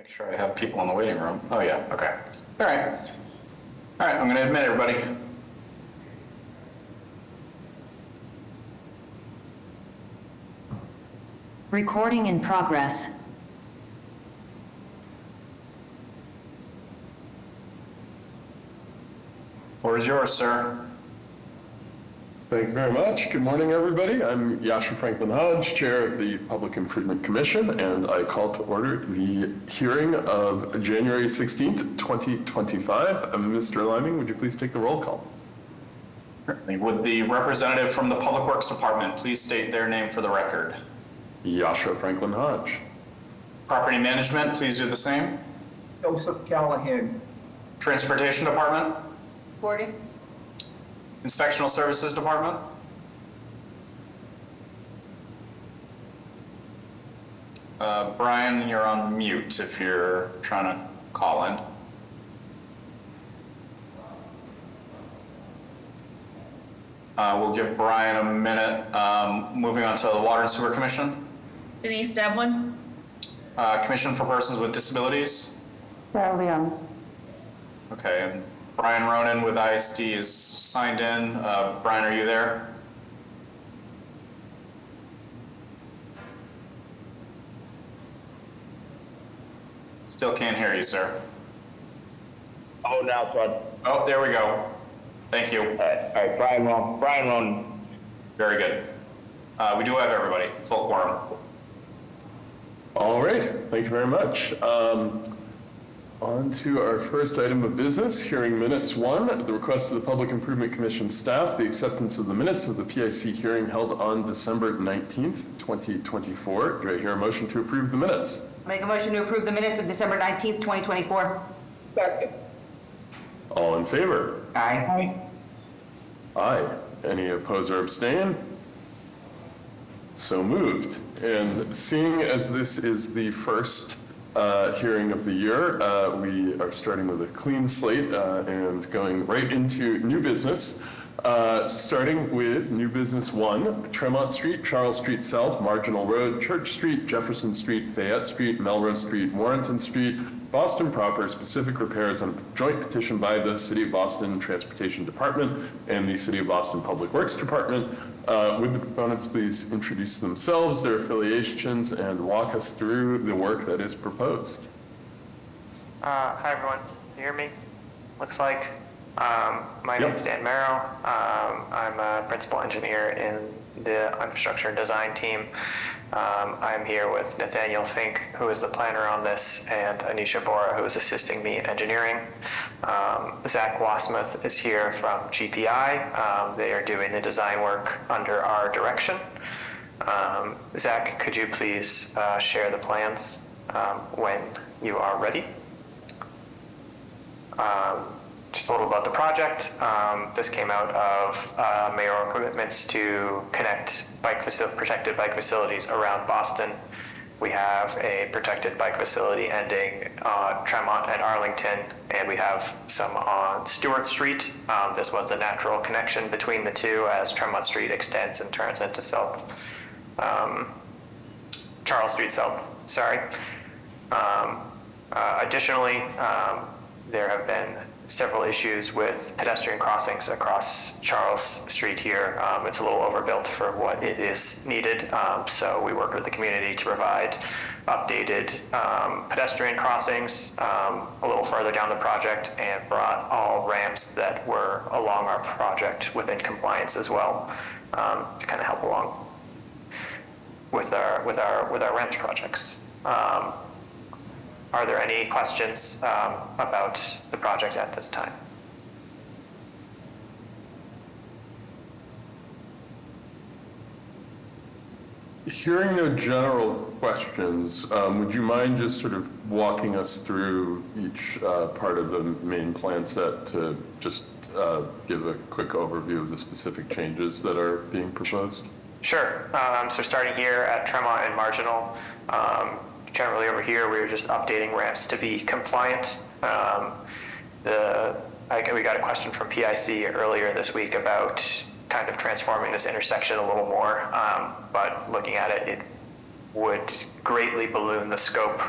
Make sure I have people in the waiting room. Oh yeah, okay. All right. All right, I'm gonna admit everybody. Recording in progress. Floor is yours, sir. Thank you very much. Good morning, everybody. I'm Yasha Franklin Hodge, Chair of the Public Improvement Commission, and I call to order the hearing of January 16th, 2025. Mr. Liming, would you please take the roll call? Would the representative from the Public Works Department please state their name for the record? Yasha Franklin Hodge. Property Management, please do the same. Joseph Callahan. Transportation Department. Gordon. Inspectional Services Department. Brian, you're on mute if you're trying to call in. We'll give Brian a minute. Moving on to the Water and Sewer Commission. Denise Devlin. Commission for Persons with Disabilities. Sarah Leung. Okay, and Brian Ronan with ISD is signed in. Brian, are you there? Still can't hear you, sir. Oh, now it's on. Oh, there we go. Thank you. All right, Brian Ronan. Very good. We do have everybody, full quorum. All right, thank you very much. On to our first item of business, hearing minutes 1, at the request of the Public Improvement Commission staff, the acceptance of the minutes of the PIC hearing held on December 19th, 2024. Do I hear a motion to approve the minutes? Make a motion to approve the minutes of December 19th, 2024. Second. All in favor? Aye. Aye. Any oppose or abstain? So moved. And seeing as this is the first hearing of the year, we are starting with a clean slate and going right into new business. Starting with new business 1, Tremont Street, Charles Street South, Marginal Road, Church Street, Jefferson Street, Fayette Street, Melrose Street, Warrenton Street, Boston proper, specific repairs on a joint petition by the City of Boston Transportation Department and the City of Boston Public Works Department. Would the proponents please introduce themselves, their affiliations, and walk us through the work that is proposed? Hi everyone, you hear me? Looks like. My name is Dan Merrow. I'm a principal engineer in the infrastructure and design team. I'm here with Nathaniel Fink, who is the planner on this, and Anisha Bora, who is assisting me in engineering. Zach Wasmuth is here from GPI. They are doing the design work under our direction. Zach, could you please share the plans when you are ready? Just a little about the project. This came out of mayoral commitments to connect protected bike facilities around Boston. We have a protected bike facility ending Tremont and Arlington, and we have some on Stewart Street. This was the natural connection between the two as Tremont Street extends and turns into Charles Street South, sorry. Additionally, there have been several issues with pedestrian crossings across Charles Street here. It's a little overbuilt for what it is needed, so we worked with the community to provide updated pedestrian crossings a little further down the project and brought all ramps that were along our project within compliance as well, to kind of help along with our ramps projects. Are there any questions about the project at this time? Hearing no general questions, would you mind just sort of walking us through each part of the main plan set to just give a quick overview of the specific changes that are being proposed? Sure. So starting here at Tremont and Marginal, generally over here, we were just updating ramps to be compliant. We got a question from PIC earlier this week about kind of transforming this intersection a little more, but looking at it, it would greatly balloon the scope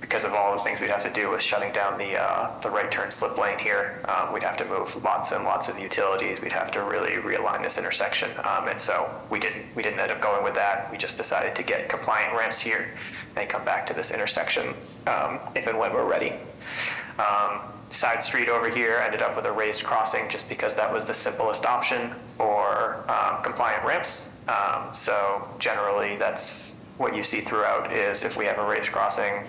because of all the things we'd have to do with shutting down the right turn slip lane here. We'd have to move lots and lots of utilities. We'd have to really realign this intersection. And so we didn't end up going with that. We just decided to get compliant ramps here and come back to this intersection if and when we're ready. Side street over here ended up with a raised crossing just because that was the simplest option for compliant ramps. So generally that's what you see throughout is if we have a raised crossing,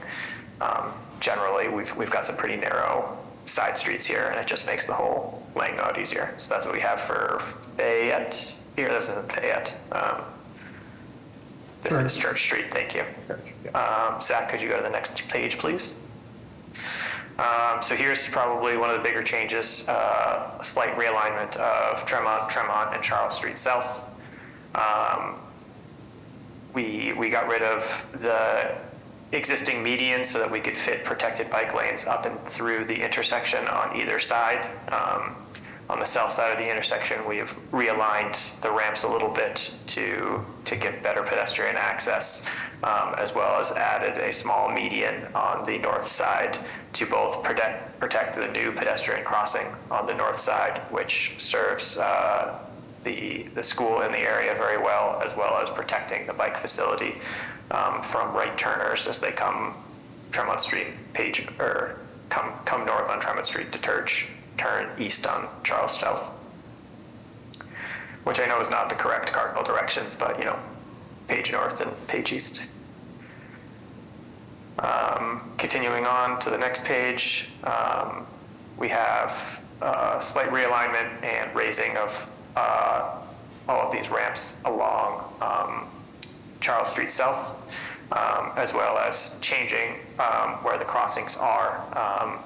generally we've got some pretty narrow side streets here and it just makes the whole laying out easier. So that's what we have for Fayette. Here, this isn't Fayette. This is Church Street, thank you. Zach, could you go to the next page, please? So here's probably one of the bigger changes, a slight realignment of Tremont, and Charles Street South. We got rid of the existing median so that we could fit protected bike lanes up and through the intersection on either side. On the south side of the intersection, we've realigned the ramps a little bit to get better pedestrian access, as well as added a small median on the north side to both protect the new pedestrian crossing on the north side, which serves the school in the area very well as protecting the bike facility from right turners as they come Tremont Street, come north on Tremont Street to turn east on Charles South, which I know is not the correct cardinal directions, but Page North and Page East. Continuing on to the next page, we have slight realignment and raising of all of these ramps along Charles Street South, as well as changing where the crossings are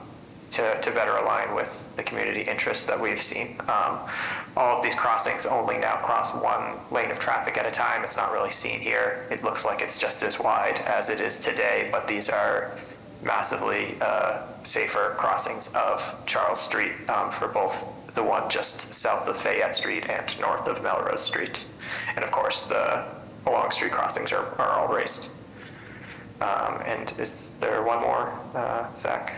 to better align with the community interests that we've seen. All of these crossings only now cross one lane of traffic at a time. It's not really seen here. It looks like it's just as wide as it is today, but these are massively safer crossings of Charles Street for both the one just south of Fayette Street and north of Melrose Street. And of course, the along street crossings are all raised. And is there one more, Zach?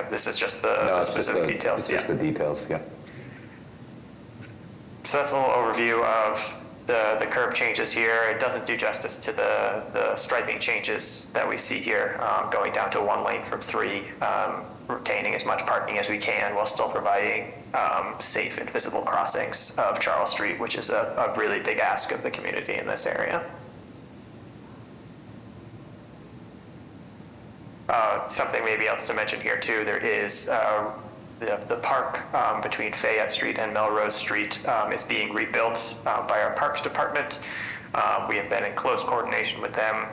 This is just the specific details. It's just the details, yeah. So that's a little overview of the curb changes here. It doesn't do justice to the striping changes that we see here, going down to one lane from three, retaining as much parking as we can while still providing safe and visible crossings of Charles Street, which is a really big ask of the community in this area. Something maybe else to mention here too, there is the park between Fayette Street and Melrose Street is being rebuilt by our Parks Department. We have been in close coordination with them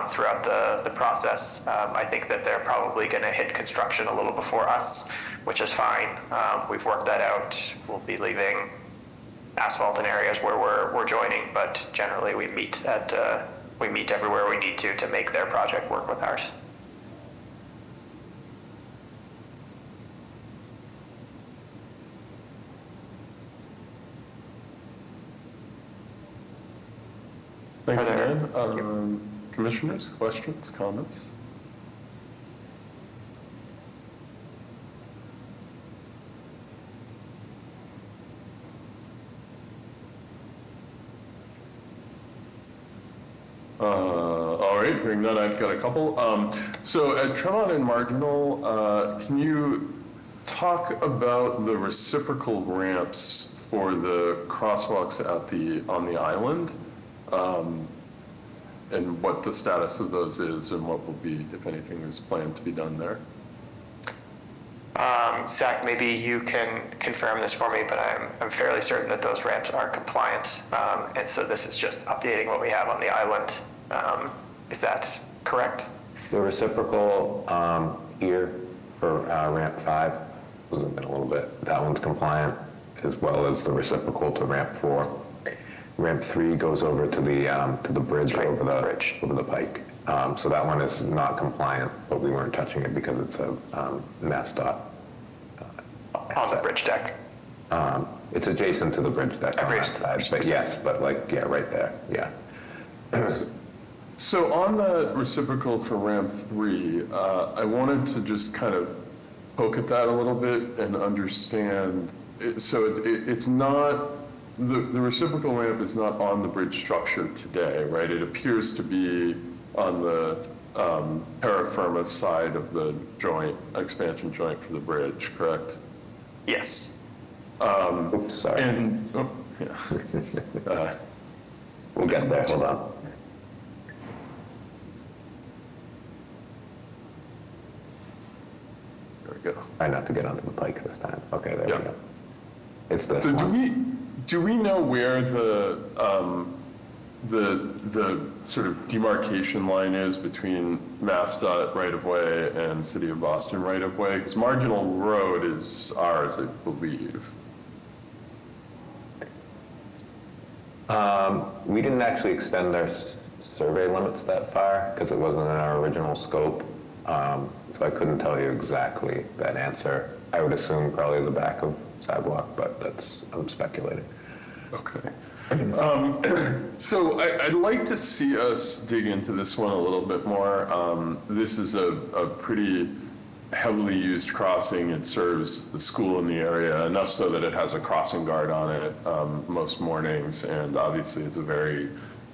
throughout the process. I think that they're probably going to hit construction a little before us, which is fine. We've worked that out. We'll be leaving asphalt in areas where we're joining, but generally we meet everywhere we need to make their project work with ours. Thank you, Are there- Dan. Commissioners, questions, comments? All right, hearing none, I've got a couple. So at Tremont and Marginal, can you talk about the reciprocal ramps for the crosswalks on the island? And what the status of those is and what will be, if anything, is planned to be done there? Zach, maybe you can confirm this for me, but I'm fairly certain that those ramps are compliant. And so this is just updating what we have on the island. Is that correct? The reciprocal here for ramp 5 was been a little bit. That one's compliant, as well as the reciprocal to ramp 4. Ramp 3 goes over to the bridge Right, over the the bridge. over the pike. So that one is not compliant, but we weren't touching it because it's a MassDOT. On the bridge deck. It's adjacent to the bridge deck on that Adjacent to the side, bridge but deck. yes, but right there, yeah. So on the reciprocal for ramp 3, I wanted to just kind of poke at that a little bit and understand. It's not, the reciprocal ramp is not on the bridge structure today, right? It appears to be on the terra firma side of the joint, expansion joint for the bridge, correct? Yes. Oops, sorry. And, oh, yeah. We'll get there, hold on. There we go. Try not to get onto the pike this time. Okay, there Yeah. we go. It's this So one. do we know where the sort of demarcation line is between MassDOT right-of-way and City of Boston right-of-way? Because Marginal Road is ours, I believe. We didn't actually extend our survey limits that far because it wasn't in our original scope. So I couldn't tell you exactly that answer. I would assume probably the back of sidewalk, but I'm speculating. Okay. So I'd like to see us dig into this one a little bit more. This is a pretty heavily used crossing. It serves the school in the area, enough so that it has a crossing guard on it most mornings, and obviously it's a very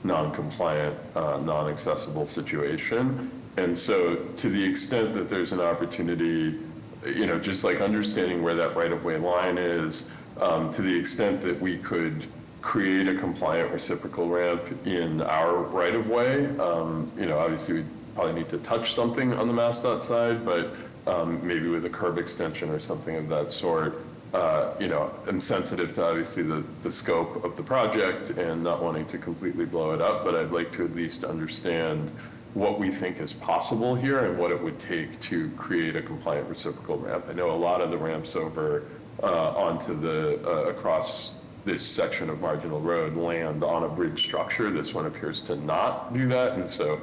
non-compliant, non-accessible situation. And so to the extent that there's an opportunity, just like understanding where that right-of-way line is, to the extent that we could create a compliant reciprocal ramp in our right-of-way, obviously we probably need to touch something on the MassDOT side, but maybe with a curb extension or something of that sort. I'm sensitive to obviously the scope of the project and not wanting to completely blow it up, but I'd like to at least understand what we think is possible here and what it would take to create a compliant reciprocal ramp. I know a lot of the ramps over onto across this section of Marginal Road land on a bridge structure. This one appears to not do that, and so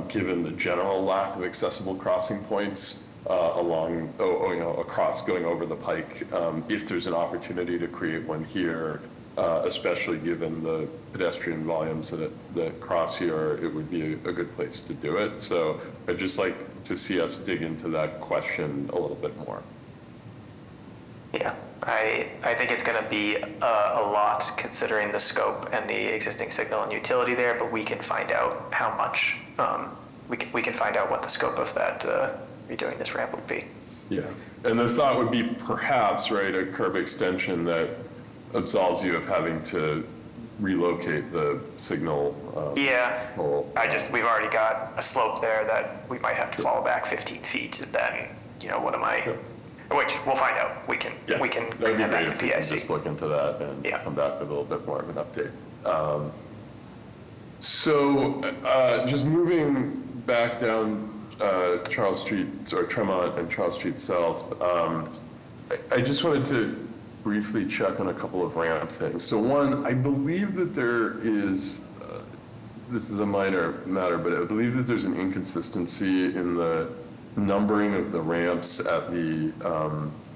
given the general lack of accessible crossing points across going over the pike, if there's an opportunity to create one here, especially given the pedestrian volumes that cross here, it would be a good place to do it. So I'd just like to see us dig into that question a little bit more. Yeah, I think it's going to be a lot considering the scope and the existing signal and utility there, but we can find out how much, we can find out what the scope of that redoing this ramp would be. Yeah, and the thought would be perhaps, right, a curb extension that absolves you of having to relocate the signal. Yeah, pole. we've already got a slope there that we might have to fall back 15 feet, and then, what am I, which we'll find out. We can That'd bring be that great back if to we could PIC. just look into that and Yeah. come back with a little bit more of an update. So just moving back down Charles Street, or Tremont and Charles Street South, I just wanted to briefly check on a couple of ramp things. So one, I believe that there is, this is a minor matter, but I believe that there's an inconsistency in the numbering of the ramps at the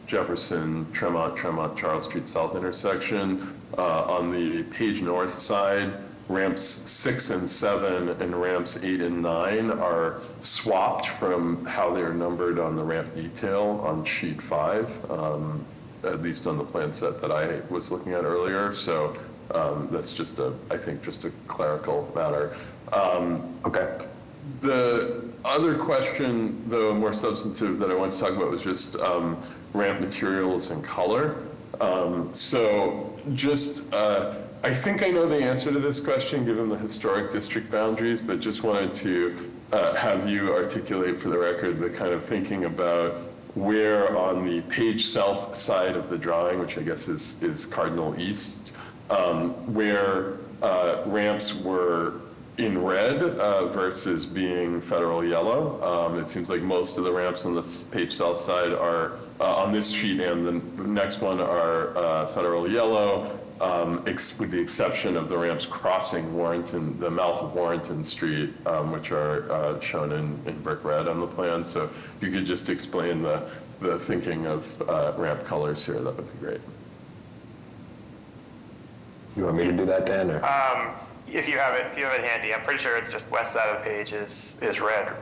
Jefferson, Tremont, Charles Street South intersection. On the Page North side, ramps 6 and 7 and ramps 8 and 9 are swapped from how they're numbered on the ramp detail on sheet 5, at least on the plan set that I was looking at earlier. So that's just I think just a clerical matter. Okay. The other question, though more substantive, that I want to talk about was just ramp materials and color. I think I know the answer to this question given the historic district boundaries, but just wanted to have you articulate for the record the kind of thinking about where on the Page South side of the drawing, which I guess is Cardinal East, where ramps were in red versus being federal yellow. It seems like most of the ramps on the Page South side are on this sheet, and the next one are federal yellow, with the exception of the ramps crossing Warrenton, the mouth of Warrenton Street, which are shown in brick red on the plan. So if you could just explain the thinking of ramp colors here, that would be great. You want me to do that, Dan, or? if you have it handy, I'm pretty sure it's just west side of the page is red.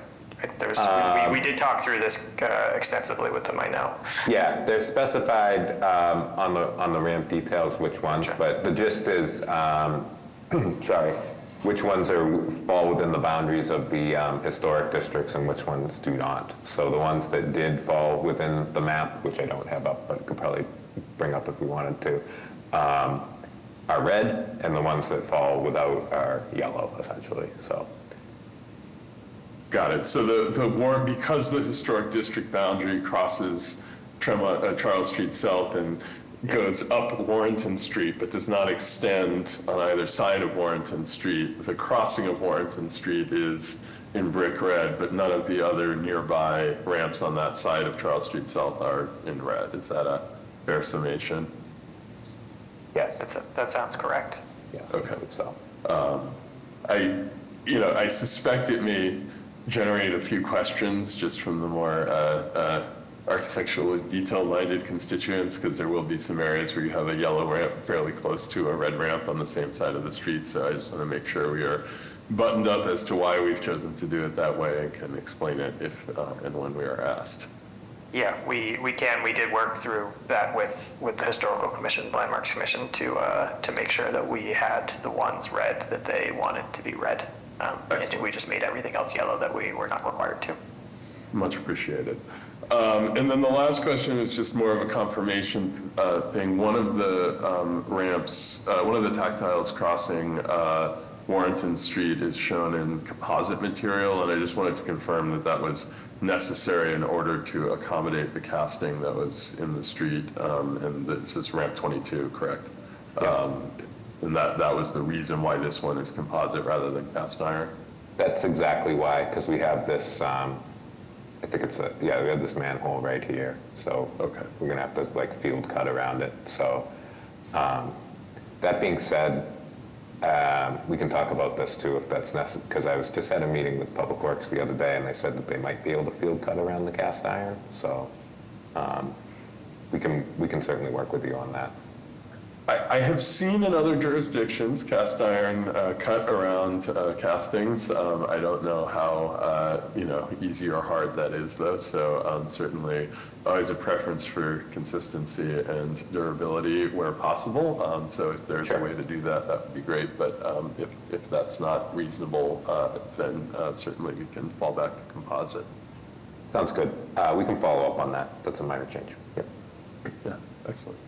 There's, we did talk through this extensively with them, I know. Yeah, they're specified on the ramp details which ones, but the gist is, sorry, which ones fall within the boundaries of the historic districts and which ones do not. So the ones that did fall within the map, which I don't have up, but could probably bring up if we wanted to, are red, and the ones that fall without are yellow, essentially, so. Got it. So the warrant, because the historic district boundary crosses Charles Street South and goes up Warrenton Street, but does not extend on either side of Warrenton Street, the crossing of Warrenton Street is in brick red, but none of the other nearby ramps on that side of Charles Street South are in red. Is that a fair summation? Yes. That sounds correct. Yes. Okay. So. I suspect it may generate a few questions just from the more architecturally detail-minded constituents, because there will be some areas where you have a yellow ramp fairly close to a red ramp on the same side of the street. So I just want to make sure we are buttoned up as to why we've chosen to do it that way and can explain it if and when we are asked. Yeah, we can. We did work through that with the Historical Commission, Landmarks Commission, to make sure that we had the ones red that they wanted to be red. And we just made everything else yellow that we were not required to. Much appreciated. And then the last question is just more of a confirmation thing. One of the ramps, one of the tactiles crossing Warrenton Street is shown in composite material, and I just wanted to confirm that that was necessary in order to accommodate the casting that was in the street. And this is ramp 22, correct? And that was the reason why this one is composite rather than cast iron? That's exactly why, because we have this, I think we have this manhole right here. So Okay. we're gonna have to like field cut around it. So that being said, we can talk about this too if that's necessary, because I just had a meeting with Public Works the other day and they said that they might be able to field cut around the cast iron. So we can certainly work with you on that. I have seen in other jurisdictions cast iron cut around castings. I don't know how easy or hard that is though. So certainly always a preference for consistency and durability where possible. So if there's a way to do that, that would be great. But if that's not reasonable, then certainly we can fall back to composite. Sounds good. We can follow up on that. That's a minor change. Yep. Yeah, excellent.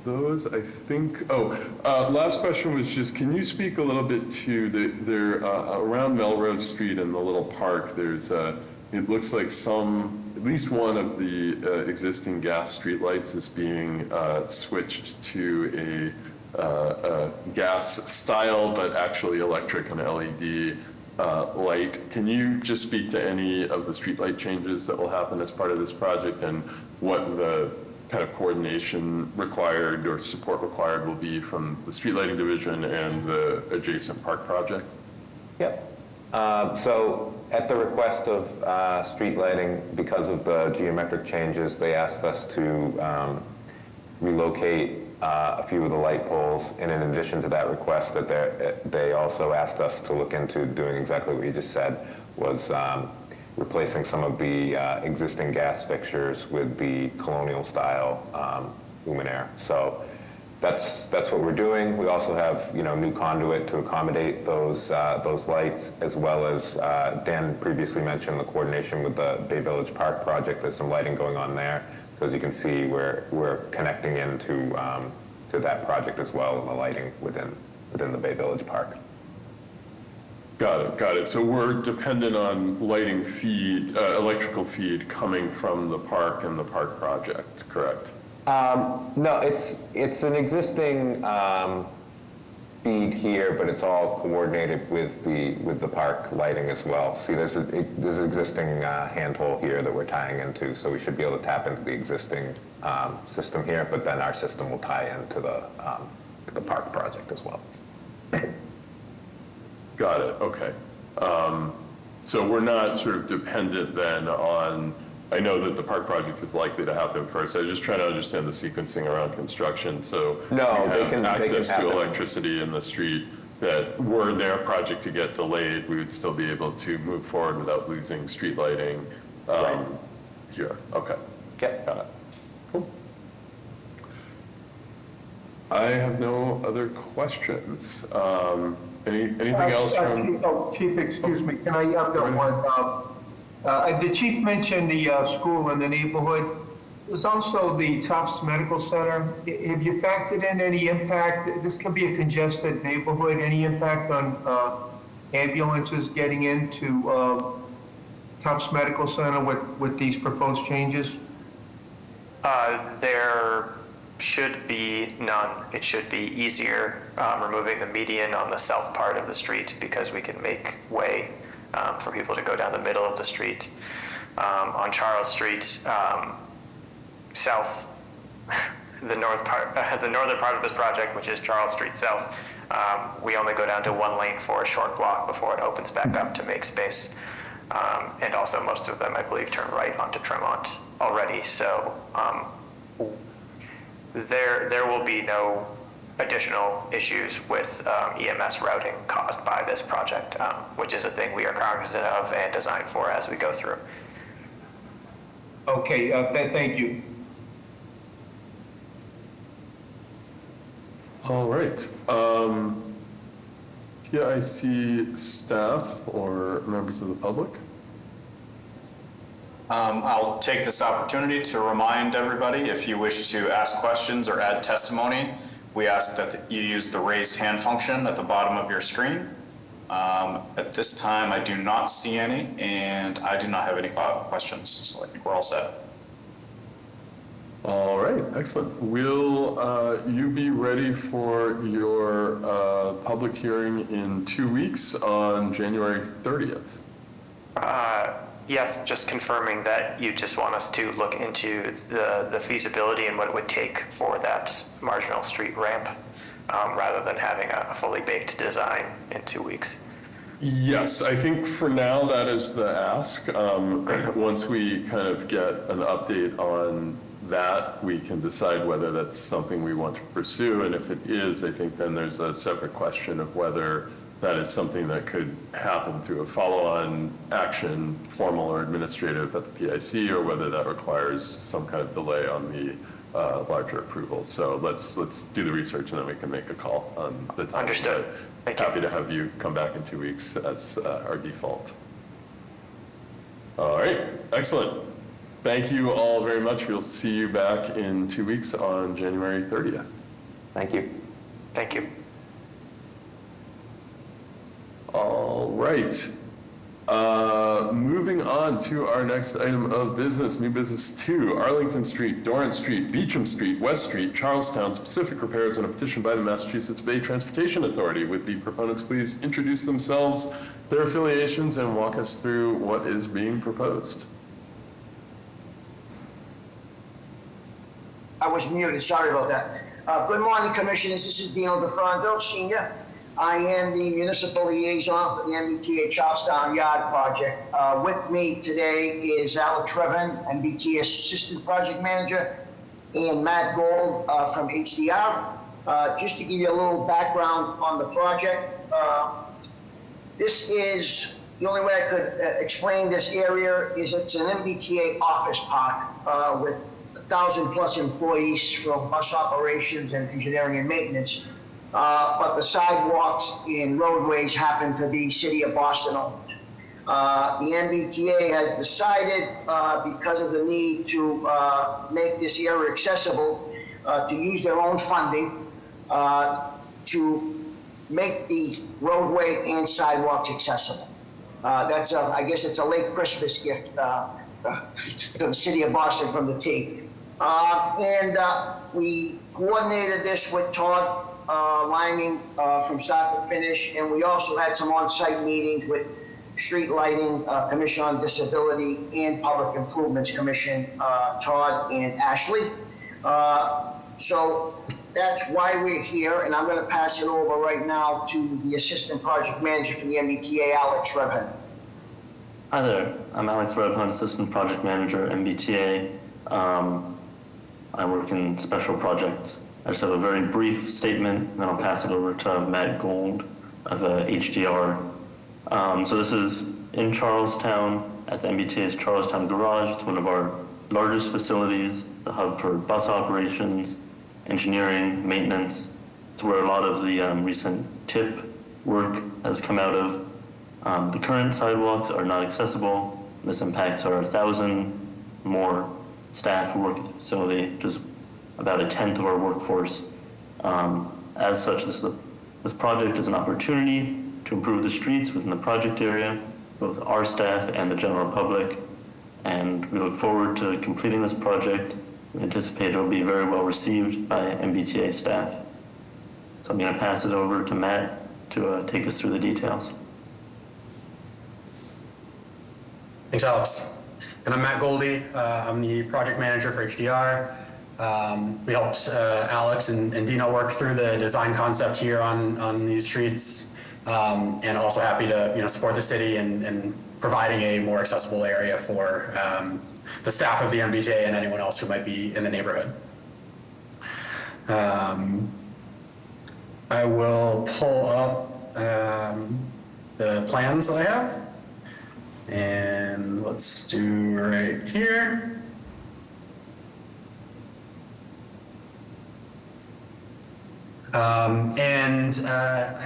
Those, I think, last question was just, can you speak a little bit to around Melrose Street and the little park, there's, it looks like at least one of the existing gas streetlights is being switched to a gas style, but actually electric and LED light. Can you just speak to any of the streetlight changes that will happen as part of this project and what the kind of coordination required or support required will be from the street lighting division and the adjacent park project? Yep. So at the request of street lighting, because of the geometric changes, they asked us to relocate a few of the light poles. And in addition to that request, they also asked us to look into doing exactly what you just said, was replacing some of the existing gas fixtures with the colonial style luminaire. So that's what we're doing. We also have new conduit to accommodate those lights, as well as Dan previously mentioned the coordination with the Bay Village Park project. There's some lighting going on there. So as you can see, we're connecting into to that project as well, and the lighting within the Bay Village Park. Got it. So we're dependent on lighting feed, electrical feed coming from the park and the park project, correct? No, it's an existing feed here, but it's all coordinated with the park lighting as well. See, there's an existing handhole here that we're tying into, so we should be able to tap into the existing system here, but then our system will tie into the park project as well. Got it, okay. So we're not sort of dependent then on I know that the park project is likely to happen first. I was just trying to understand the sequencing around construction, so No, we they have can access to happen. electricity in the street, that were their project to get delayed, we would still be able to move forward without losing street lighting Right. here. Okay. Yep. Got it. Cool. I have no other questions. Anything else from? Chief, excuse me, can I, I've got one. The chief mentioned the school in the neighborhood. There's also the Tufts Medical Center. Have you factored in any impact? This could be a congested neighborhood. Any impact on ambulances getting into Tufts Medical Center with these proposed changes? There should be none. It should be easier removing the median on the south part of the street because we can make way for people to go down the middle of the street. On Charles Street, south, the northern part of this project, which is Charles Street South, we only go down to one lane for a short block before it opens back up to make space. And also most of them, I believe, turn right onto Tremont already. So there will be no additional issues with EMS routing caused by this project, which is a thing we are cognizant of and designed for as we go through. Okay, thank you. All right. Yeah, I see staff or members of the public. I'll take this opportunity to remind everybody, if you wish to ask questions or add testimony, we ask that you use the raised hand function at the bottom of your screen. At this time, I do not see any, and I do not have any questions, so I think we're all set. All right, excellent. Will you be ready for your public hearing in 2 weeks on January 30th? Yes, just confirming that you just want us to look into the feasibility and what it would take for that marginal street ramp, rather than having a fully baked design in 2 weeks. Yes, I think for now that is the ask. Once we kind of get an update on that, we can decide whether that's something we want to pursue. And if it is, I think then there's a separate question of whether that is something that could happen through a follow-on action, formal or administrative, at the PIC, or whether that requires some kind of delay on the larger approval. So let's do the research and then we can make a call on the time. Understood. Thank you. Happy to have you come back in 2 weeks as our default. All right, excellent. Thank you all very much. We'll see you back in 2 weeks on January 30th. Thank you. Thank you. All right. Moving on to our next item of business, new business 2, Arlington Street, Dorrance Street, Beecham Street, West Street, Charlestown, specific repairs and a petition by the Massachusetts Bay Transportation Authority. Would the proponents please introduce themselves, their affiliations, and walk us through what is being proposed? I was muted, sorry about that. Good morning, Commissioners. This is Dino DeFranco, Senior. I am the Municipal Liaison for the MBTA Charlestown Yard Project. With me today is Alex Trevin, MBTA Assistant Project Manager, and Matt Gold from HDR. Just to give you a little background on the project, this is, the only way I could explain this area is it's an MBTA office park with 1,000+ employees from bus operations and engineering and maintenance. But the sidewalks and roadways happen to be City of Boston owned. The MBTA has decided, because of the need to make this area accessible, to use their own funding to make the roadway and sidewalks accessible. That's I guess it's a late Christmas gift to the City of Boston from the team. And we coordinated this with Todd lining from start to finish, and we also had some on-site meetings with Street Lighting Commission on Disability and Public Improvements Commission, Todd and Ashley. So that's why we're here, and I'm going to pass it over right now to the Assistant Project Manager for the MBTA, Alex Trevin. Hi there, I'm Alex Redhunt, Assistant Project Manager, MBTA. I work in special projects. I just have a very brief statement, then I'll pass it over to Matt Gold of HDR. So this is in Charlestown at the MBTA's Charlestown Garage. It's one of our largest facilities, the hub for bus operations, engineering, maintenance. It's where a lot of the recent TIP work has come out of. The current sidewalks are not accessible. This impacts our 1,000 more staff who work at the facility, which is about a tenth of our workforce. As such, this project is an opportunity to improve the streets within the project area, both our staff and the general public. And we look forward to completing this project. We anticipate it will be very well received by MBTA staff. So I'm going to pass it over to Matt to take us through the details. Thanks, Alex. And I'm Matt Goldie. I'm the project manager for HDR. We helped Alex and Dino work through the design concept here on these streets, and also happy to support the city and providing a more accessible area for the staff of the MBTA and anyone else who might be in the neighborhood. I will pull up the plans that I have. And let's do right here.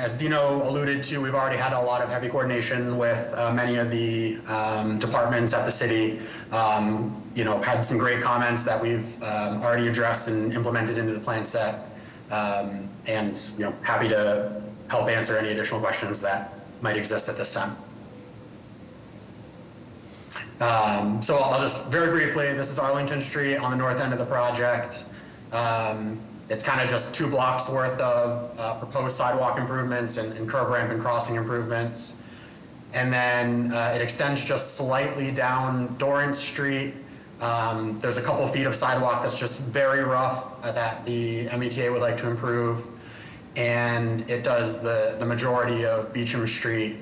As Dino alluded to, we've already had a lot of heavy coordination with many of the departments at the city. Had some great comments that we've already addressed and implemented into the plan set. And happy to help answer any additional questions that might exist at this time. So I'll just very briefly, this is Arlington Street on the north end of the project. It's kind of just 2 blocks worth of proposed sidewalk improvements and curb ramp and crossing improvements. And then it extends just slightly down Dorrance Street. There's a couple feet of sidewalk that's just very rough that the MBTA would like to improve. And it does the majority of Beecham Street,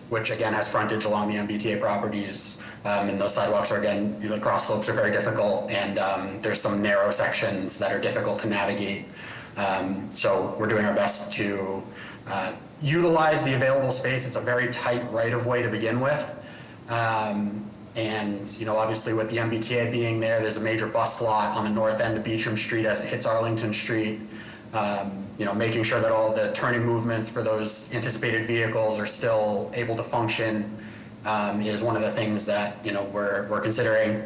which again has frontage along the MBTA properties. And those sidewalks are, again, the cross slopes are very difficult, and there's some narrow sections that are difficult to navigate. So we're doing our best to utilize the available space. It's a very tight right-of-way to begin with. And obviously with the MBTA being there, there's a major bus lot on the north end of Beecham Street as it hits Arlington Street. Making sure that all the turning movements for those anticipated vehicles are still able to function is one of the things that we're considering.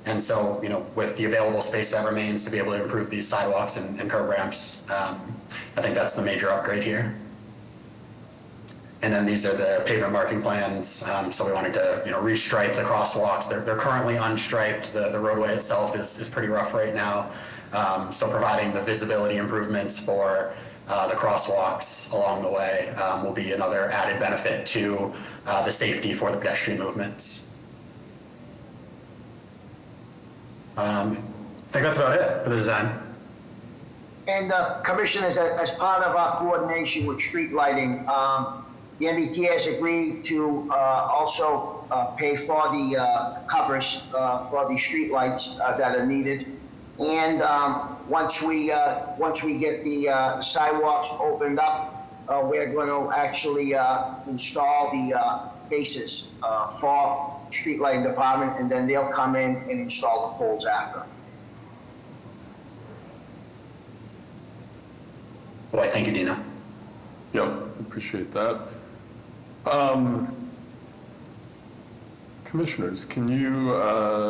And so with the available space that remains to be able to improve these sidewalks and curb ramps, I think that's the major upgrade here. And then these are the pavement marking plans. So we wanted to restripe the crosswalks. They're currently unstriped. The roadway itself is pretty rough right now. So providing the visibility improvements for the crosswalks along the way will be another added benefit to the safety for the pedestrian movements. I think that's about it for the design. And commissioners, as part of our coordination with street lighting, the MBTA has agreed to also pay for the covers for the street lights that are needed. And once we get the sidewalks opened up, we're going to actually install the bases for street lighting department, and then they'll come in and install the poles after. Boy, thank you, Dina. Yep, appreciate that. Commissioners, can you,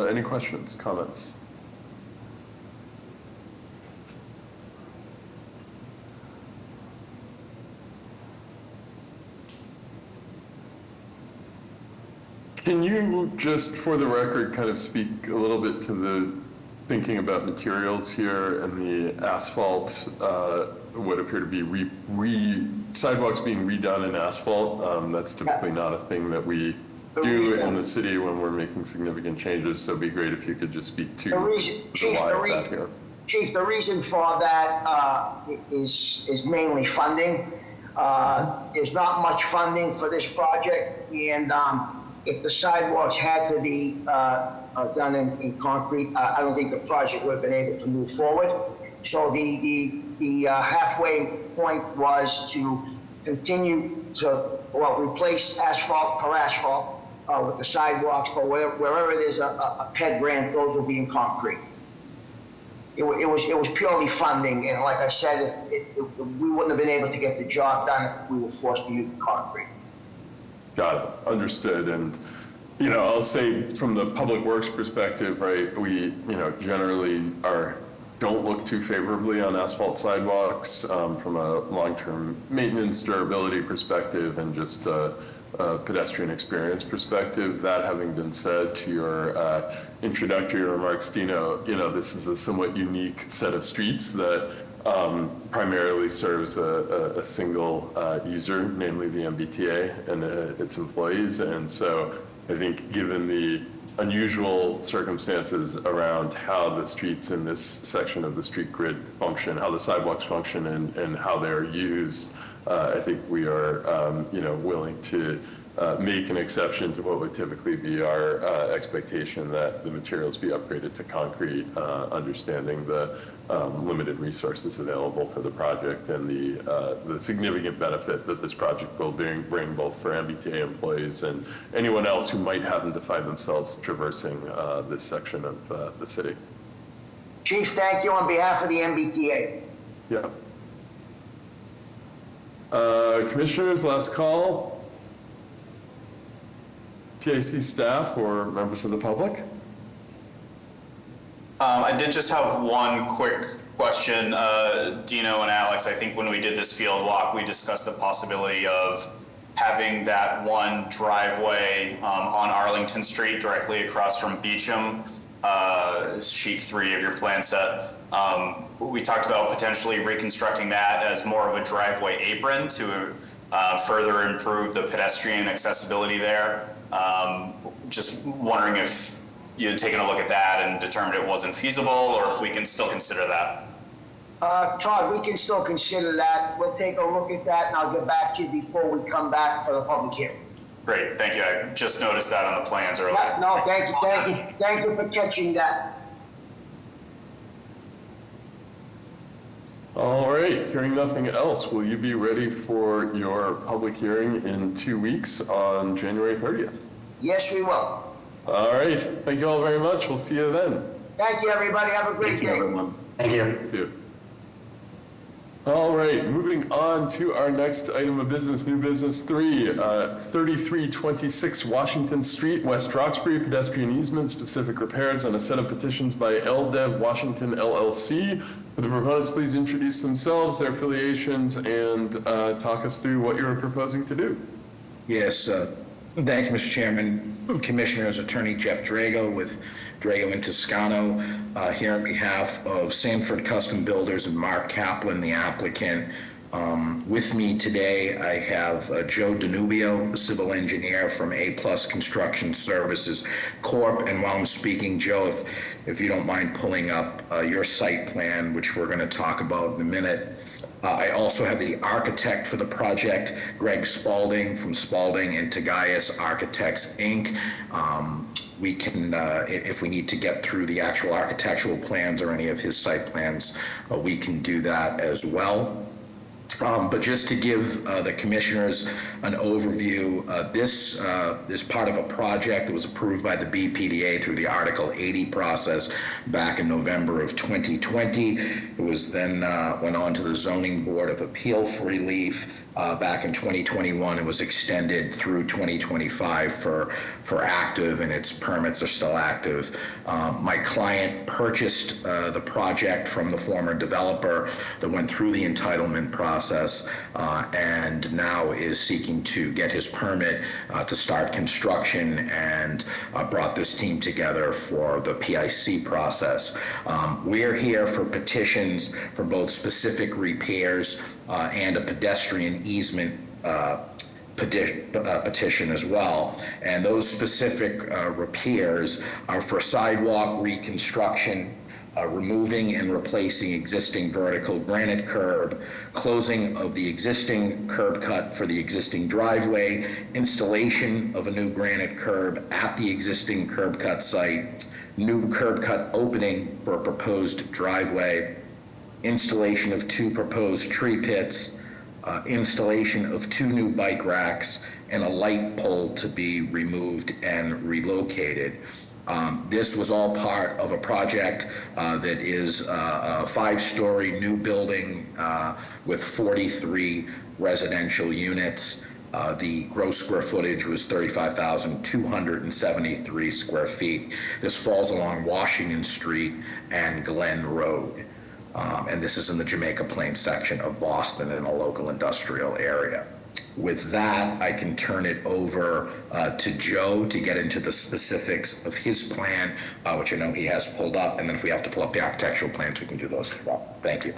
any questions, comments? Can you just, for the record, kind of speak a little bit to the thinking about materials here and the asphalt, what appear to be sidewalks being redone in asphalt? That's typically not a thing that we do in the city when we're making significant changes, so it'd be great if you could just speak to why of that here. Chief, the reason for that is mainly funding. There's not much funding for this project, and If the sidewalks had to be done in concrete, I don't think the project would have been able to move forward. So the halfway point was to continue to, well, replace asphalt for asphalt with the sidewalks, but wherever there's a ped ramp, those will be in concrete. It was purely funding, and like I said, we wouldn't have been able to get the job done if we were forced to use concrete. Got it, understood. And, you know, I'll say from the public works perspective, right, we, you know, generally don't look too favorably on asphalt sidewalks from a long-term maintenance durability perspective and just pedestrian experience perspective. That having been said, to your introductory remarks, Dino, you know, this is a somewhat unique set of streets that primarily serves a single user, namely the MBTA and its employees. And so I think given the unusual circumstances around how the streets in this section of the street grid function, how the sidewalks function, and how they're used, I think we are, you know, willing to make an exception to what would typically be our expectation that the materials be upgraded to concrete, understanding the limited resources available for the project and the significant benefit that this project will bring both for MBTA employees and anyone else who might happen to find themselves traversing this section of the city. Chief, thank you on behalf of the MBTA. Yeah. Commissioners, last call. PIC staff or members of the public? I did just have one quick question. Dino and Alex, I think when we did this field walk, we discussed the possibility of having that one driveway on Arlington Street directly across from Beecham, sheet 3 of your plan set. We talked about potentially reconstructing that as more of a driveway apron to further improve the pedestrian accessibility there. Just wondering if you had taken a look at that and determined it wasn't feasible, or if we can still consider that. Todd, we can still consider that. We'll take a look at that, and I'll get back to you before we come back for the public hearing. Great, thank you. I just noticed that on the plans earlier. Yeah, no, thank you for catching that. All right, hearing nothing else, will you be ready for your public hearing in 2 weeks on January 30th? Yes, we will. All right, thank you all very much. We'll see you then. Thank you, everybody. Have a great day. everyone. Thank you. Thank you. All right, moving on to our next item of business, new business 3, 3326 Washington Street, West Roxbury, pedestrian easement, specific repairs, and a set of petitions by LDEV Washington LLC. Would the proponents please introduce themselves, their affiliations, and talk us through what you're proposing to do? Yes, thank you, Mr. Chairman. Commissioners, Attorney Jeff Drago with Drago and Toscano here on behalf of Sanford Custom Builders and Mark Kaplan, the applicant. With me today, I have Joe Danubio, a civil engineer from A Plus Construction Services Corp. And while I'm speaking, Joe, if you don't mind pulling up your site plan, which we're going to talk about in a minute. I also have the architect for the project, Greg Spalding from Spalding and Tagayas Architects, Inc. We can, if we need to get through the actual architectural plans or any of his site plans, we can do that as well. But just to give the commissioners an overview, this is part of a project that was approved by the BPDA through the Article 80 process back in November of 2020. It was then went on to the Zoning Board of Appeal for relief. Back in 2021, it was extended through 2025 for active, and its permits are still active. My client purchased the project from the former developer that went through the entitlement process and now is seeking to get his permit to start construction, and brought this team together for the PIC process. We're here for petitions for both specific repairs and a pedestrian easement petition as well. And those specific repairs are for sidewalk reconstruction, removing and replacing existing vertical granite curb, closing of the existing curb cut for the existing driveway, installation of a new granite curb at the existing curb cut site, new curb cut opening for a proposed driveway, installation of 2 proposed tree pits, installation of 2 new bike racks, and a light pole to be removed and relocated. This was all part of a project that is a 5-story new building with 43 residential units. The gross square footage was 35,273 square feet. This falls along Washington Street and Glen Road. And this is in the Jamaica Plains section of Boston in a local industrial area. With that, I can turn it over to Joe to get into the specifics of his plan, which I know he has pulled up. And then if we have to pull up the architectural plans, we can do those as well. Thank you.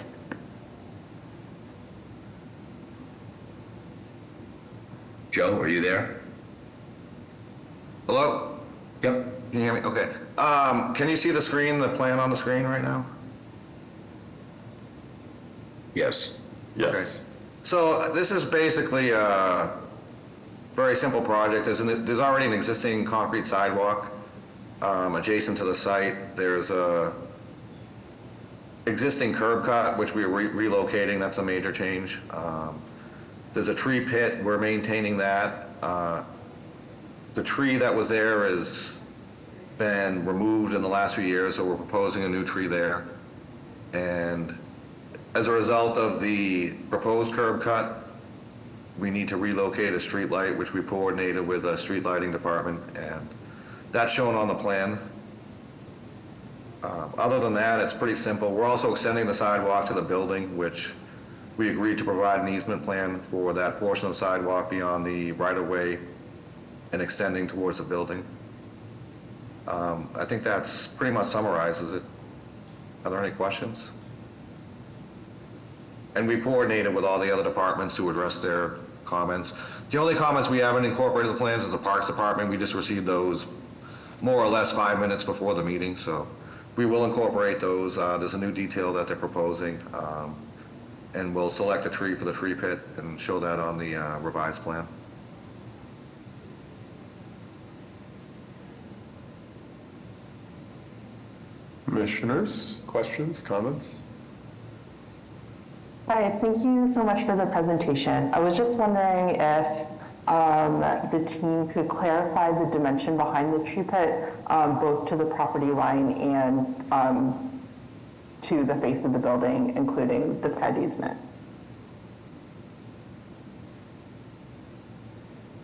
Joe, are you there? Hello? Yep. Can you hear me? Okay. Can you see the screen, the plan on the screen right now? Yes. Yes. Okay. So this is basically a very simple project. There's already an existing concrete sidewalk adjacent to the site. There's a existing curb cut, which we are relocating. That's a major change. There's a tree pit. We're maintaining that. The tree that was there has been removed in the last few years, so we're proposing a new tree there. And as a result of the proposed curb cut, we need to relocate a street light, which we coordinated with a street lighting department, and that's shown on the plan. Other than that, it's pretty simple. We're also extending the sidewalk to the building, which we agreed to provide an easement plan for that portion of the sidewalk beyond the right-of-way and extending towards the building. I think that's pretty much summarizes it. Are there any questions? And we coordinated with all the other departments to address their comments. The only comments we haven't incorporated in the plans is the Parks Department. We just received those more or less 5 minutes before the meeting, so we will incorporate those. There's a new detail that they're proposing, and we'll select a tree for the tree pit and show that on the revised plan. Commissioners, questions, comments? Hi, thank you so much for the presentation. I was just wondering if the team could clarify the dimension behind the tree pit, both to the property line and to the face of the building, including the pet easement.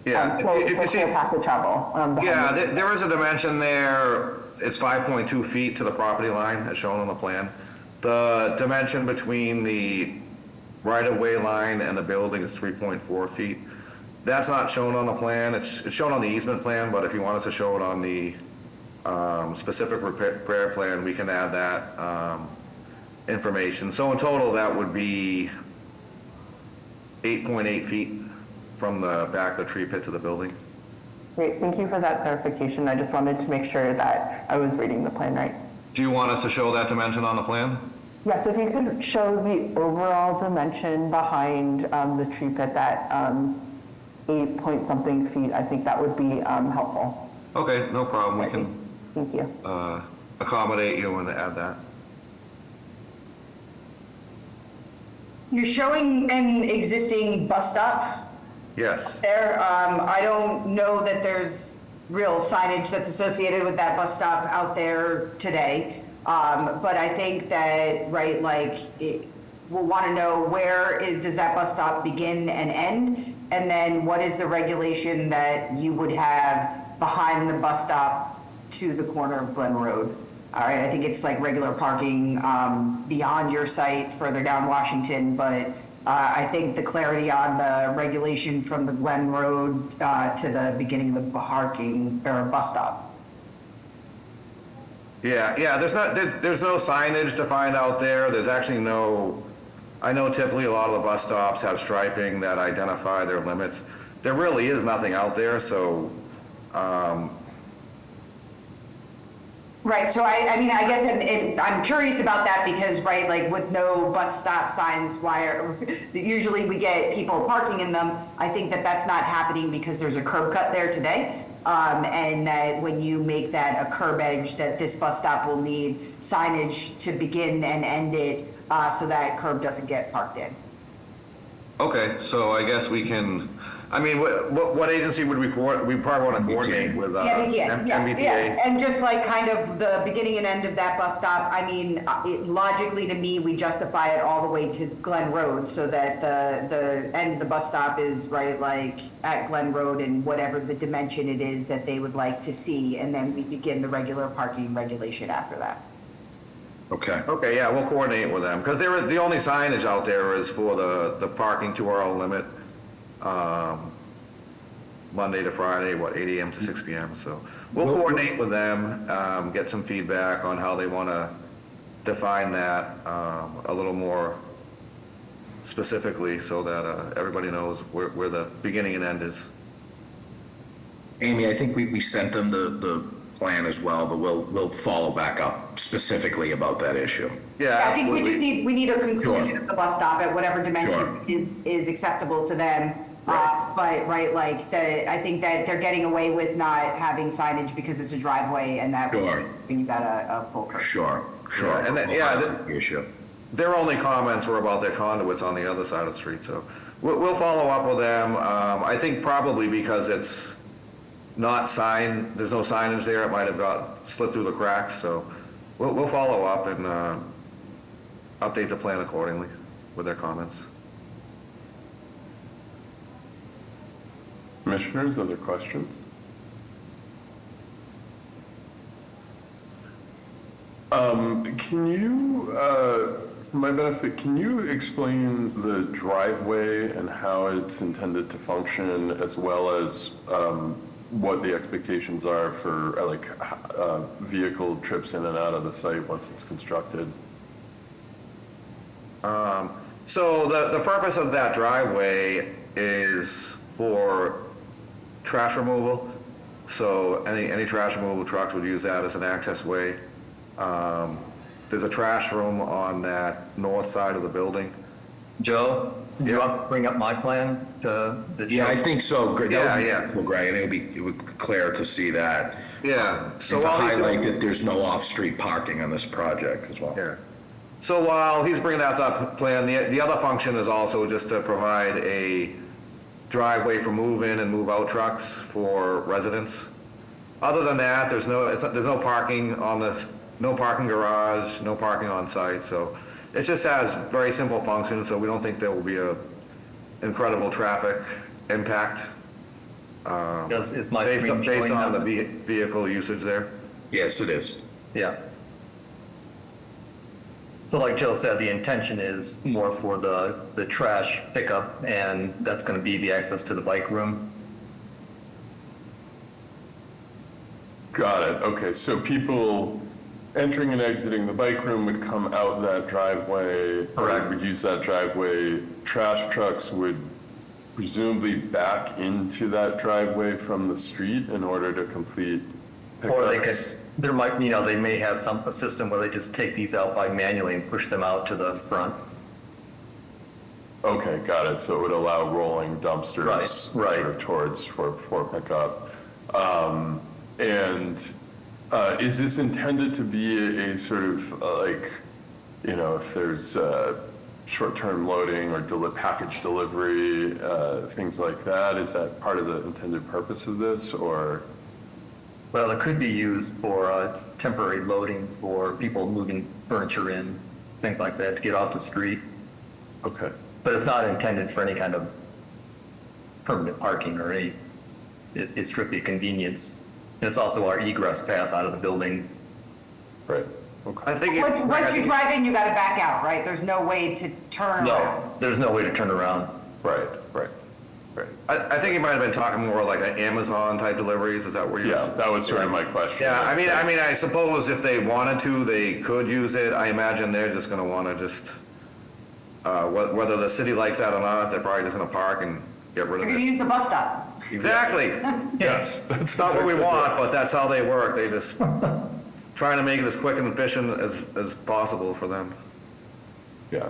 Yeah, if you see, path of travel. yeah, there is a dimension there. It's 5.2 feet to the property line, as shown on the plan. The dimension between the right-of-way line and the building is 3.4 feet. That's not shown on the plan. It's shown on the easement plan, but if you want us to show it on the specific repair plan, we can add that information. So in total, that would be 8.8 feet from the back of the tree pit to the building. Great, thank you for that clarification. I just wanted to make sure that I was reading the plan right. Do you want us to show that dimension on the plan? Yes, if you could show the overall dimension behind the tree pit, that 8-point-something feet, I think that would be helpful. Okay, no problem. We can Thank you. accommodate you and add that. You're showing an existing bus stop Yes. there. I don't know that there's real signage that's associated with that bus stop out there today. But I think that, right, like, we'll want to know does that bus stop begin and end? And then what is the regulation that you would have behind the bus stop to the corner of Glen Road? All right, I think it's like regular parking beyond your site further down Washington, but I think the clarity on the regulation from the Glen Road to the beginning of the parking or bus stop. Yeah, there's no signage defined out there. There's actually no, I know typically a lot of the bus stops have striping that identify their limits. There really is nothing out there, so Right, so I mean, I guess I'm curious about that because, right, like with no bus stop signs, usually we get people parking in them. I think that that's not happening because there's a curb cut there today. And that when you make that a curb edge, that this bus stop will need signage to begin and end it, so that curb doesn't get parked in. Okay, so I guess we can, I mean, what agency would we probably want to coordinate with? MBTA, MBTA? yeah. And just like kind of the beginning and end of that bus stop, I mean, logically to me, we justify it all the way to Glen Road so that the end of the bus stop is right like at Glen Road and whatever the dimension it is that they would like to see. And then we begin the regular parking regulation after that. Okay. Okay, yeah, we'll coordinate with them, because the only signage out there is for the parking 2-hour limit, Monday to Friday, 8 AM to 6 PM, so we'll coordinate with them, get some feedback on how they want to define that a little more specifically, so that everybody knows where the beginning and end is. Amy, I think we sent them the plan as well, but we'll follow back up specifically about that issue. Yeah, I think we absolutely. just need a conclusion Sure. of the bus stop at whatever dimension Sure. is acceptable to them. Right. But right, like I think that they're getting away with not having signage because it's a driveway and that Sure. when you got a full curb. Sure. Yeah, and then- yeah, The issue. Their only comments were about their conduits on the other side of the street, so we'll follow up with them. I think probably because it's not signed, there's no signage there, it might have got slipped through the cracks, so we'll follow up and update the plan accordingly with their comments. Commissioners, other questions? Can you, for my benefit, can you explain the driveway and how it's intended to function, as well as what the expectations are for vehicle trips in and out of the site once it's constructed? So the purpose of that driveway is for trash removal. So any trash removal trucks would use that as an access way. There's a trash room on that north side of the building. Joe, do you want to bring up my plan to the? Yeah, I think so. Greg. Yeah. Well, Greg, I think it would be clear to see that. Yeah, so And to while he's highlight that there's no off-street parking on this project as well. Yeah. So while he's bringing that up plan, the other function is also just to provide a driveway for move-in and move-out trucks for residents. Other than that, there's no parking on no parking garage, no parking on site, so it just has very simple functions, so we don't think there will be a incredible traffic impact. Is my Based screen based showing on the that? vehicle usage there. Yes, it is. Yeah. So like Joe said, the intention is more for the trash pickup, and that's going to be the access to the bike room. Got it. Okay, so people entering and exiting the bike room would come out that driveway. Correct. Would use that driveway. Trash trucks would presumably back into that driveway from the street in order to complete pickups. Or they could, they may have a system where they just take these out by manually and push them out to the front. Okay, got it. So it would allow rolling dumpsters Right. sort of towards for pickup. And is this intended to be a sort of if there's short-term loading or package delivery, things like that? Is that part of the intended purpose of this, or? Well, it could be used for temporary loading for people moving furniture in, things like that, to get off the street. Okay. But it's not intended for any kind of permanent parking or it's strictly convenience. And it's also our egress path out of the building. Right. Okay. I think Once you drive in, you got to back out, right? There's no way to turn around. No, there's no way to turn around. Right. I think he might have been talking more like an Amazon type deliveries. Is that where you're? Yeah, that was sort of my question. Yeah, I mean, I suppose if they wanted to, they could use it. I imagine they're just going to want to just, whether the city likes that or not, they're probably just going to park and get rid You're of going to it. use the bus stop. Exactly. Yes. It's not what we want, but that's how they work. They just trying to make it as quick and efficient as possible for them. Yeah.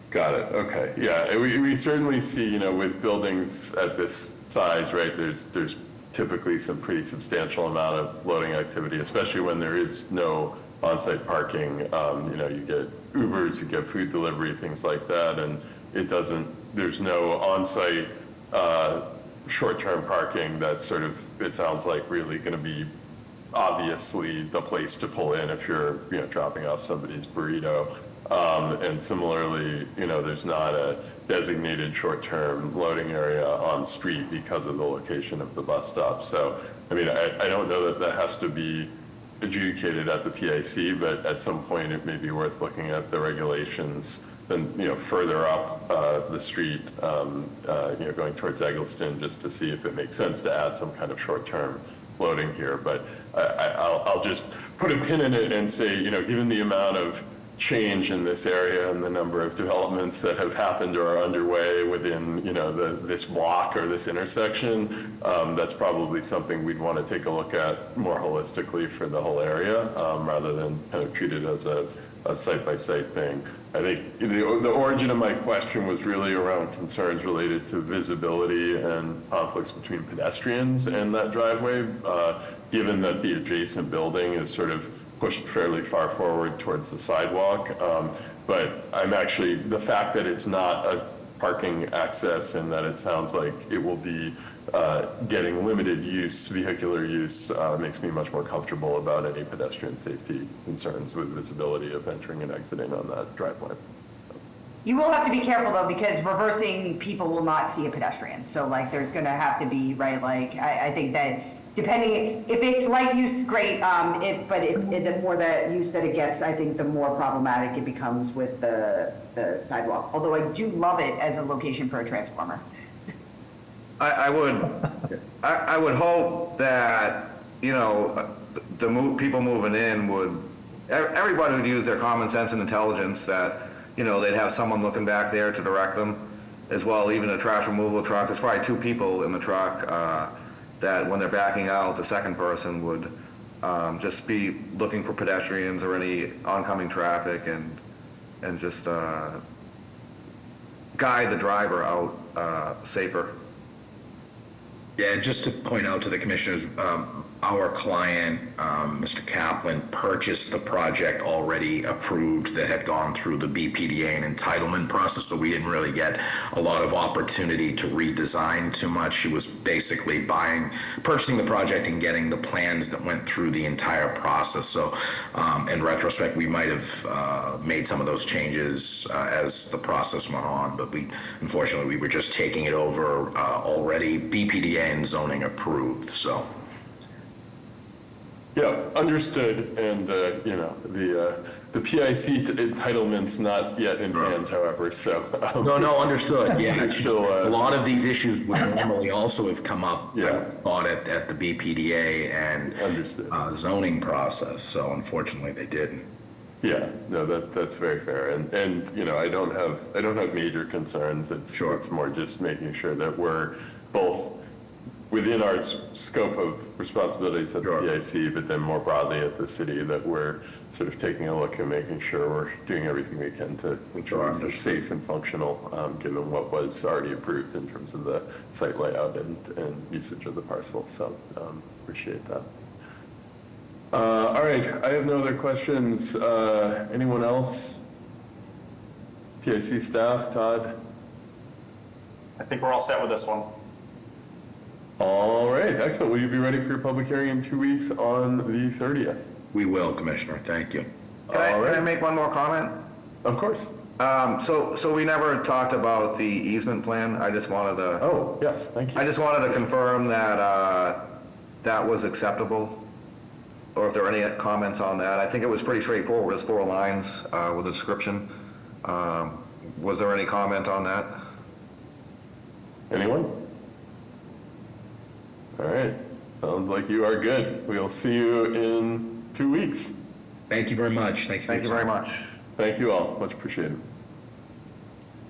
Got it. Okay. Yeah. We certainly see, you know, with buildings at this size, right, there's typically some pretty substantial amount of loading activity, especially when there is no on-site parking. You know, you get Ubers, you get food delivery, things like that, and there's no on-site short-term parking that's sort of, it sounds like, really going to be obviously the place to pull in if you're, you know, dropping off somebody's burrito. And similarly, you know, there's not a designated short-term loading area on street because of the location of the bus stop. So, I mean, I don't know that has to be adjudicated at the PIC, but at some point it may be worth looking at the regulations and, you know, further up the street, you know, going towards Eggleston, just to see if it makes sense to add some kind of short-term loading here. But I'll just put a pin in it and say, you know, given the amount of change in this area and the number of developments that have happened or are underway within, you know, this block or this intersection, that's probably something we'd want to take a look at more holistically for the whole area, rather than kind of treat it as a site-by-site thing. I think the origin of my question was really around concerns related to visibility and conflicts between pedestrians and that driveway, given that the adjacent building is sort of pushed fairly far forward towards the sidewalk. But I'm actually, the fact that it's not a parking access and that it sounds like it will be getting limited use, vehicular use, makes me much more comfortable about any pedestrian safety concerns with visibility of entering and exiting on that driveway. You will have to be careful though, because reversing people will not see a pedestrian. So like, there's gonna have to be, right, like, I think that depending, if it's light use, great, the more the use that it gets, I think the more problematic it becomes with the sidewalk. Although I do love it as a location for a transformer. I would hope that, you know, people moving in everybody would use their common sense and intelligence, that, you know, they'd have someone looking back there to direct them as well. Even a trash removal truck, there's probably 2 people in the truck, that when they're backing out, the second person would just be looking for pedestrians or any oncoming traffic and just guide the driver out safer. Yeah, just to point out to the commissioners, our client, Mr. Kaplan, purchased the project already approved that had gone through the BPDA and entitlement process, so we didn't really get a lot of opportunity to redesign too much. She was basically purchasing the project and getting the plans that went through the entire process. So in retrospect, we might have made some of those changes as the process went on, but unfortunately, we were just taking it over already BPDA and zoning approved, so. Yeah, understood, and, you know, the PIC entitlement's not yet in hand, however, so. No, understood, yeah. It's just, Still, a lot of these issues would normally also have come up, Yeah. I thought, at the BPDA and Understood. Zoning process, so unfortunately they didn't. Yeah, no, that's very fair, and you know, I don't have major concerns. It's more just making sure that we're both within our scope of responsibilities at the PIC, but then more broadly at the city, that we're sort of taking a look and making sure we're doing everything we can to ensure they're safe and functional, given what was already approved in terms of the site layout and usage of the parcel. So appreciate that. All right, I have no other questions. Anyone else? PIC staff, Todd? I think we're all set with this one. All right, excellent. Will you be ready for your public hearing in 2 weeks on the 30th? We will, Commissioner, thank you. Can I make one more comment? Of course. So we never talked about the easement plan. I just wanted to. Oh, yes, thank you. I just wanted to confirm that that was acceptable, or if there are any comments on that. I think it was pretty straightforward. It's 4 lines with a description. Was there any comment on that? Anyone? All right, sounds like you are good. We'll see you in 2 weeks. Thank you very much. Thank you very much. Thank you all, much appreciated.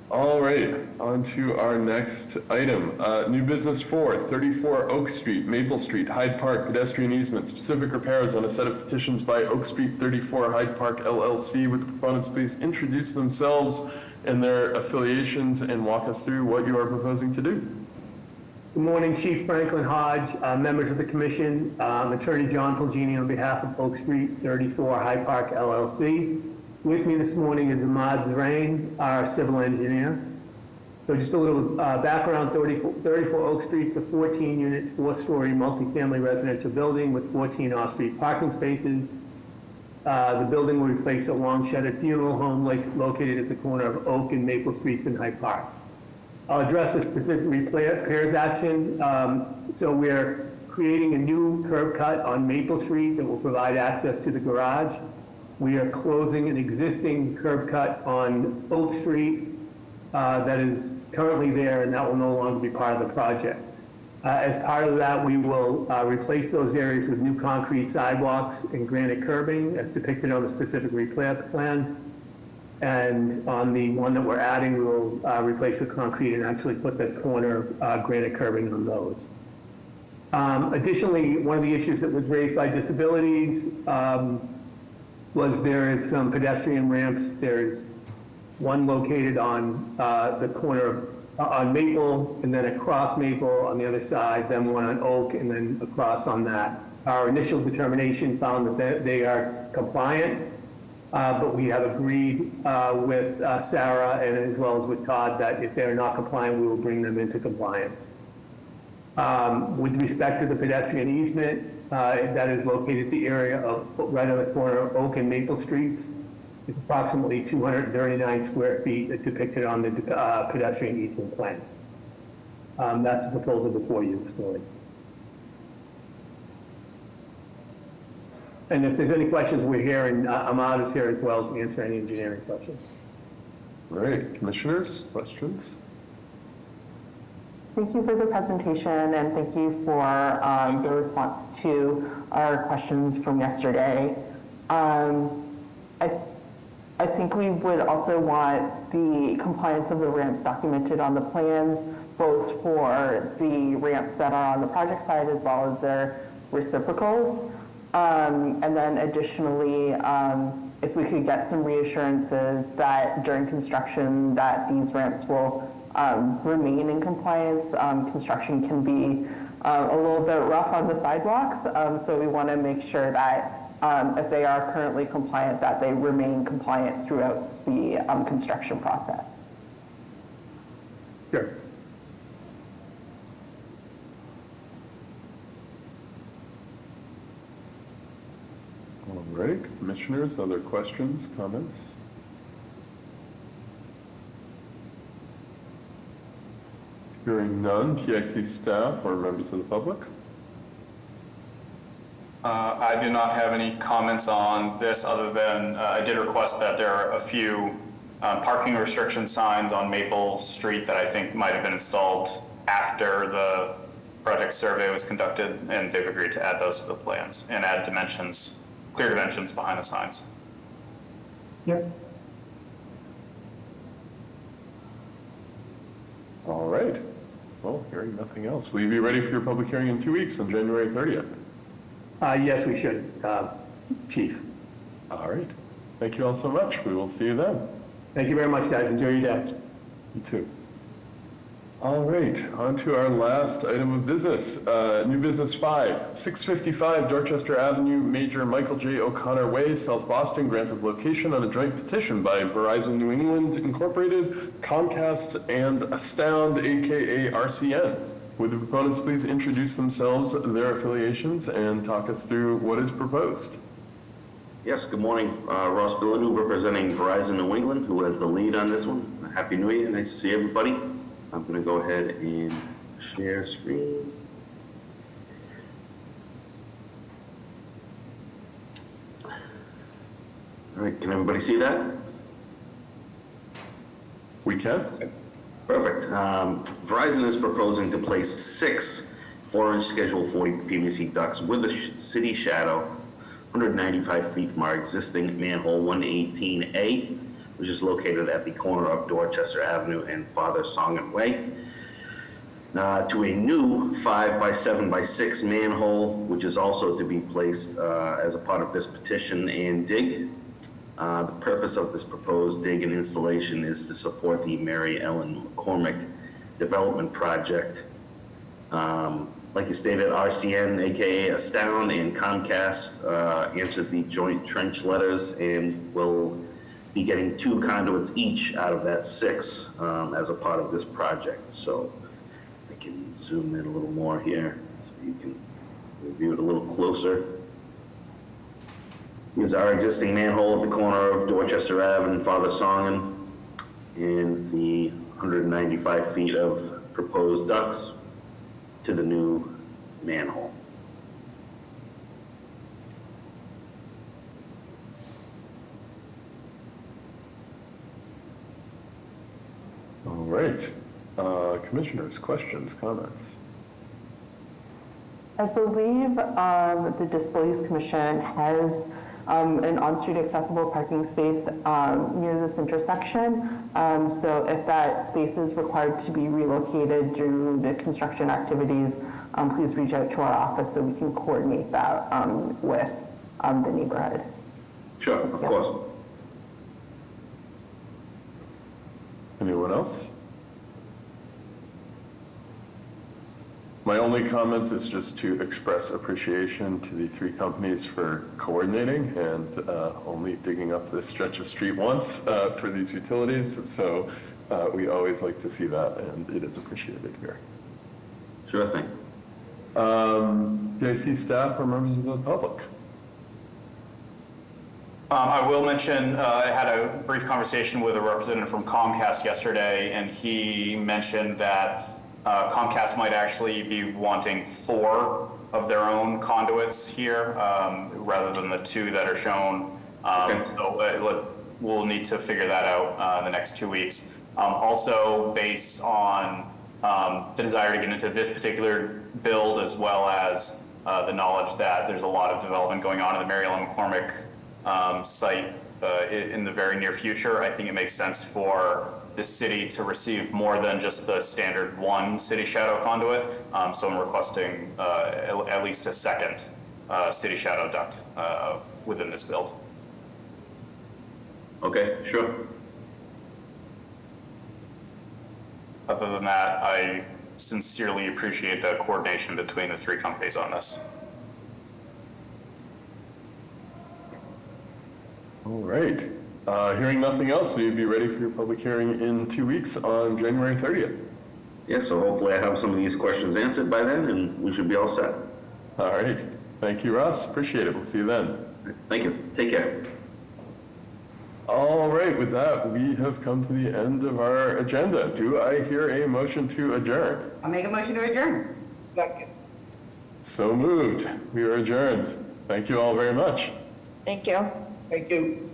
All right, on to our next item. New business 4, 34 Oak Street, Maple Street, Hyde Park, pedestrian easement, specific repairs on a set of petitions by Oak Street 34 Hyde Park LLC. With the proponents please introduce themselves and their affiliations and walk us through what you are proposing to do. Good morning, Chief Franklin Hodge, members of the commission, Attorney John Fulgini on behalf of Oak Street 34 Hyde Park LLC. With me this morning is Ahmad Zrain, our civil engineer. So just a little background, 34 Oak Street is a 14-unit, 4-story multifamily residential building with 14 off-street parking spaces. The building will replace a long-shuttered funeral home located at the corner of Oak and Maple Streets in Hyde Park. I'll address a specific repairs action. So we're creating a new curb cut on Maple Street that will provide access to the garage. We are closing an existing curb cut on Oak Street that is currently there, and that will no longer be part of the project. As part of that, we will replace those areas with new concrete sidewalks and granite curbing as depicted on the specific repair plan. And on the one that we're adding, we will replace the concrete and actually put the corner granite curbing on those. Additionally, one of the issues that was raised by disabilities was there is some pedestrian ramps. There's one located on the corner on Maple, and then across Maple on the other side, then one on Oak, and then across on that. Our initial determination found that they are compliant, but we have agreed with Sarah and as well as with Todd that if they're not compliant, we will bring them into compliance. With respect to the pedestrian easement, that is located at the area of right on the corner of Oak and Maple Streets. It's approximately 239 square feet as depicted on the pedestrian easement plan. That's the proposal before you this morning. And if there's any questions, we're here, and Ahmad is here as well to answer any engineering questions. All right, commissioners, questions? Thank you for the presentation, and thank you for the response to our questions from yesterday. I think we would also want the compliance of the ramps documented on the plans, both for the ramps that are on the project side as well as their reciprocals. And then additionally, if we could get some reassurances that during construction that these ramps will remain in compliance. Construction can be a little bit rough on the sidewalks, so we want to make sure that if they are currently compliant, that they remain compliant throughout the construction process. Sure. All right, commissioners, other questions, comments? Hearing none, PIC staff or members of the public? I do not have any comments on this other than I did request that there are a few parking restriction signs on Maple Street that I think might have been installed after the project survey was conducted, and they've agreed to add those to the plans and add dimensions, clear dimensions behind the signs. Yep. All right. Well, hearing nothing else, will you be ready for your public hearing in 2 weeks on January 30th? Yes, we should, Chief. All right. Thank you all so much. We will see you then. Thank you very much, guys. Enjoy your day. You too. All right, on to our last item of business. New business 5, 655 Dorchester Avenue, Major Michael J. O'Connor Way, South Boston, granted location on a joint petition by Verizon New England Incorporated, Comcast, and Astound, aka RCN. Would the proponents please introduce themselves, their affiliations, and talk us through what is proposed? Yes, good morning. Ross Billadu representing Verizon New England, who has the lead on this one. Happy New Year. Nice to see everybody. I'm going to go ahead and share screen. All right, can everybody see that? We can. Perfect. Verizon is proposing to place 6 4-inch Schedule 40 PVC ducts with a city shadow 195 feet from our existing manhole 118A which is located at the corner of Dorchester Avenue and Father Songen Way, to a new 5 by 7 by 6 manhole, which is also to be placed as a part of this petition and dig. The purpose of this proposed dig and installation is to support the Mary Ellen McCormick development project. Like you stated, RCN, AKA Astound, and Comcast answered the joint trench letters and will be getting 2 conduits each out of that 6 as a part of this project. So I can zoom in a little more here so you can review it a little closer. Here's our existing manhole at the corner of Dorchester Ave and Father Songen, and the 195 feet of proposed ducts to the new manhole. All right. Commissioners, questions, comments? I believe the Disabilities Commission has an on-street accessible parking space near this intersection. So if that space is required to be relocated due to construction activities, please reach out to our office so we can coordinate that with the neighborhood. Sure, of course. Anyone else? My only comment is just to express appreciation to the 3 companies for coordinating and only digging up this stretch of street once for these utilities. So we always like to see that, and it is appreciated here. Sure thing. JC staff or members of the public? I will mention, I had a brief conversation with a representative from Comcast yesterday, and he mentioned that Comcast might actually be wanting 4 of their own conduits here, rather than the 2 that are shown. So we'll need to figure that out in the next 2 weeks. Also, based on the desire to get into this particular build, as well as the knowledge that there's a lot of development going on in the Mary Ellen McCormick site in the very near future, I think it makes sense for the city to receive more than just the standard 1 city shadow conduit. So I'm requesting at least a second city shadow duct within this build. Okay, sure. Other than that, I sincerely appreciate the coordination between the 3 companies on this. All right. Hearing nothing else, you'd be ready for your public hearing in 2 weeks on January 30th. Yeah, so hopefully I have some of these questions answered by then, and we should be all set. All right. Thank you, Ross. Appreciate it. We'll see you then. Thank you. Take care. All right. With that, we have come to the end of our agenda. Do I hear a motion to adjourn? I'll make a motion to adjourn. Second. So moved. We are adjourned. Thank you all very much. Thank you. Thank you.